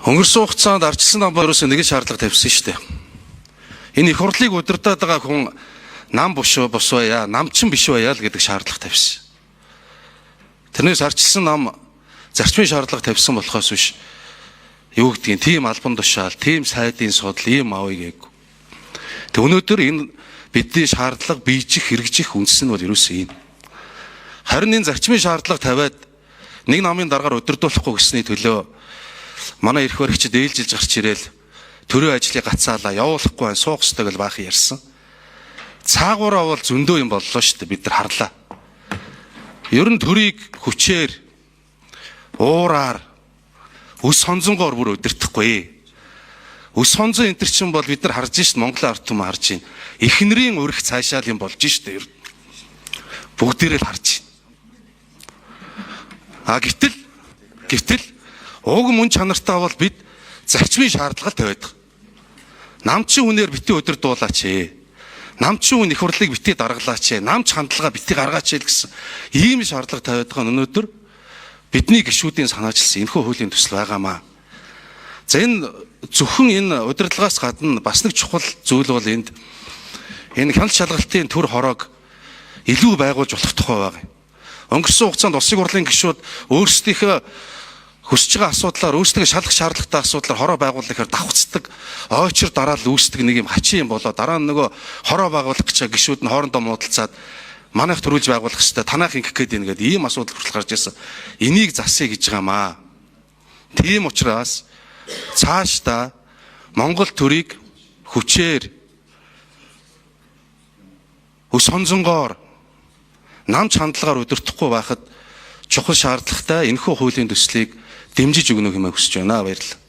Өнгөрсөн хугацаанд ардчилсан нам ерөөсөө нэг шаардлага тавьсан шүү дээ. Энэ их хурлыг удирдах байгаа хүн нам бос байя, намчин биш байя л гэдэг шаардлага тавьсан. Тэрнээс ардчилсан нам зарчмын шаардлага тавьсан болохоос биш юу гэдгийг тийм албан тушаал, тийм сайдын судал ийм авъя гээгүй. Тэг өнөөдөр энэ бидний шаардлага биежих, хэрэгжих үндэс нь бол ерөөсөө энэ. Харин энэ зарчмын шаардлага тавиад нэг намын дараагаар удирдуулахгүй гэсний төлөө манай эрх баригчид ээлжилж гарч ирээл төрийн ажлыг гацаалаа явуулахгүй байх суух ёстой гэж баахан ярьсан. Цаагаараа бол зөндөө юм боллоо шүү дээ, бид нар харлаа. Ер нь төрийг хүчээр уураар өс сонзонгоор бүр удирдахгүй. Өс сонзон энэ төр чинь бол бид нар харж шít Монголын ард түмэн харж байна. Эхнэрийн өрх цаашаал юм болж шít ер. Бүгдээрээ л харж байна. Гэтэл уг мөн чанартай бол бид зарчмын шаардлага тавиад. Намчин үнээр бити удирдуулаач. Намчин үн их хурлыг бити даргалаач. Намч хандлага бити гаргаач гэсэн ийм шаардлага тавиад байгаа өнөөдөр бидний гишүүдийн санаачилсан энэхүү хуулийн төсөл байгаамаа. За энэ зөвхөн энэ удирдлагаас гадна бас нэг чухал зүйл бол энэ хяналт шалгалтын төр хороог илүү байгуулж болох тухай байгаа. Өнгөрсөн хугацаанд улсын хурлын гишүүд өөрсдийнхөө хүсэж байгаа асуудлаар өөрсдөө шалгах шаардлагатай асуудлаар хороо байгуулахаар давхцдаг ойчир дараал үүсдэг нэг юм хачин юм болоо дараа нь нөгөө хороо байгуулах гэж гишүүд нь хоорондоо муудалцаад манайх төрүүлж байгуулах хэрэгтэй танайх ингэх гээд байна гэдэг ийм асуудал хүртэл гарч ирсэн. Энийг засъя гэж байгаамаа. Тийм учраас цаашдаа Монгол төрийг хүчээр өс сонзонгоор намч хандлагаар удирдахгүй байхад чухал шаардлагатай энэхүү хуулийн төслийг дэмжиж өгнө хэмээн хүсэж байна. Баярлалаа.